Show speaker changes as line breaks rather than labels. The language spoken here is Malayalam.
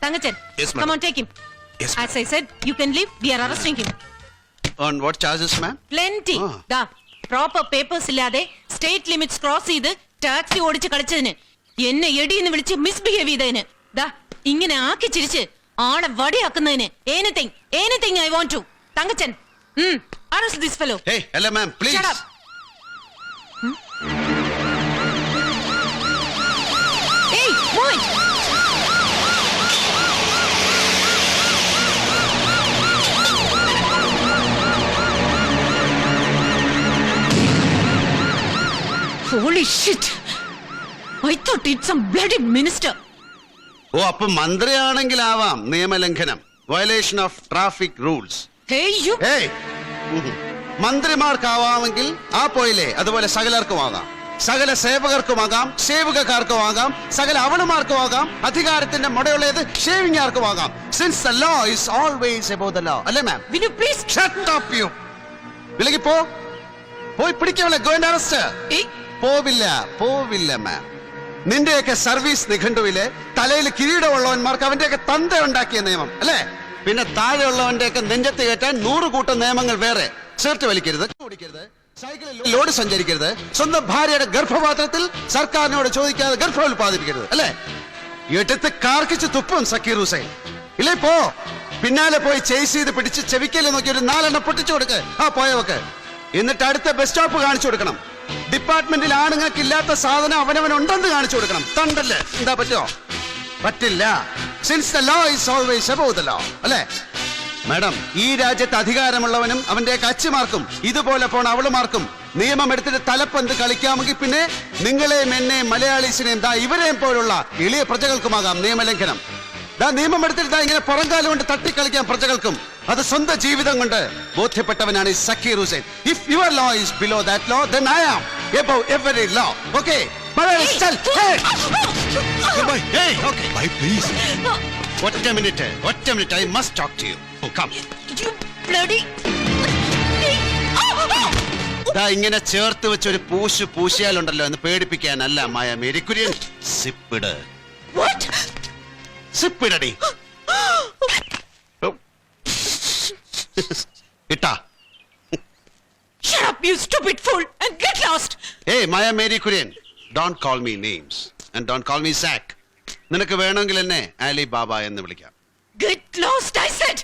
Tangachan,
Yes, madam.
come on, take him.
Yes,
As I said, you can leave. We are arresting him.
On what charges, ma'am?
Plenty.
Ah.
Da, proper papers ഇല്ലാതെ സ്റ്റേറ്റ് ലിമിറ്റ്സ് ക്രോസ് ചെയ്ത് ടാക്സി ഓടിച്ച് കളിച്ചതിന് എന്നെ എടിയെന്ന് വിളിച്ച് മിസ്ബിഹേവ് ചെയ്തതിന് ദാ ഇങ്ങനെ ആക്കി ചിരിച്ച് ആളെ വടിയാക്കുന്നതിന് anything I want to. Thankachan, arrest this fellow.
Hey, hello, ma'am, please.
Shut up. Hey, move it. Holy shit! I thought it's some bloody minister.
ഓ അപ്പൊ മന്ത്രിയാണെങ്കിലാവാം നിയമലംഘനം, violation of traffic rules.
Hey, you!
ഏയ് മന്ത്രിമാർക്കാവാമെങ്കിൽ ആ പോയില്ലേ, അതുപോലെ സകലർക്കുമാകാം, സകല സേവകർക്കുമാകാം, സേവകക്കാർക്കുമാകാം, സകല അവളുമാർക്കുമാകാം, അധികാരത്തിന്റെ മുടയുള്ളത് ഷേവിംഗാർക്കുമാകാം. Since the law is always above the law, അല്ലേ മാം?
Will you please
Shut up you. വിലകി പോ, പോയി പിടിക്കവളെ. Go and arrest her.
Hey,
പോവില്ല മാം. നിന്റെയൊക്കെ സർവീസ് നിഘണ്ടുവിലെ തലയിൽ കിരീടമുള്ളവന്മാർക്ക് അവന്റെയൊക്കെ തന്ത ഉണ്ടാക്കിയ നിയമം അല്ലേ? പിന്നെ താഴെയുള്ളവന്റെയൊക്കെ നെഞ്ചത്ത് കയറ്റാൻ 100 കൂട്ടം നിയമങ്ങൾ വേറെ. ഷർട്ട് വലിക്കരുത്, ഓടിക്കരുത്, സൈക്കിളിൽ ലോഡ് സഞ്ചരിക്കരുത്, സ്വന്തം ഭാര്യയുടെ ഗർഭപാത്രത്തിൽ സർക്കാരിനോട് ചോദിക്കാതെ ഗർഭം ഉൽപ്പാദിപ്പിക്കരുത് അല്ലേ? എടുത്ത് കാർക്കിച്ച് തുപ്പും സക്കീർ ഹുസൈൻ. ഇല്ലേ പോ, പിന്നാലെ പോയി ചേസ് ചെയ്ത് പിടിച്ച് ചെവിക്കല് നോക്കി ഒരു 4 എണ്ണം പൊട്ടിച്ചു കൊടുക്ക് ആ പോയവക്ക്. എന്നിട്ട് അടുത്ത ബസ് സ്റ്റോപ്പ് കാണിച്ചു കൊടുക്കണം. ഡിപ്പാർട്ട്മെന്റിൽ ആണുങ്ങൾക്ക് ഇല്ലാത്ത സാധനം അവനവനുണ്ടെന്ന് കാണിച്ചു കൊടുക്കണം. തണ്ടല്ലേ, എന്താ പറ്റോ? പറ്റില്ല. Since the law is always above the law അല്ലേ മാഡം? ഈ രാജ്യത്ത് അധികാരമുള്ളവനും അവന്റെയൊക്കെ അച്ഛമാർക്കും ഇതുപോലെ പോണ അവളുമാർക്കും നിയമം എടുത്തിട്ട് തലപ്പന്ത് കളിക്കാമെങ്കിൽ പിന്നെ നിങ്ങളെയും എന്നെയും മലയാളീസിനെയും ദാ ഇവരെയും പോലുള്ള എളിയ പ്രജകൾക്കുമാകാം നിയമലംഘനം. ദാ നിയമം എടുത്തിട്ട് ദാ ഇങ്ങനെ പുറംകാലം കൊണ്ട് തട്ടിക്കളിക്കാൻ പ്രജകൾക്കും. അത് സ്വന്തം ജീവിതം കൊണ്ട് ബോധ്യപ്പെട്ടവനാണ് ഈ Zakir Hussain. If your law is below that law, then I am above every law. Okay? Hey, okay.
Bye, please.
ഒറ്റ minute, I must talk to you. Oh, come.
you bloody!
ദാ ഇങ്ങനെ ചേർത്ത് വെച്ച് ഒരു പൂശിയാലുണ്ടല്ലോ എന്ന് പേടിപ്പിക്കാനല്ല മായ മേരി കുര്യൻ. സിപ്പിട്,
What?
സിപ്പിടടി. ഇട്ടാ.
Shut up, you stupid fool, and get lost!
Hey, Maya Mary Kurian, don't call me names and don't call me Zack. നിനക്ക് വേണമെങ്കിൽ എന്നെ അലി ബാബ എന്ന് വിളിക്കാം.
Get lost, I said!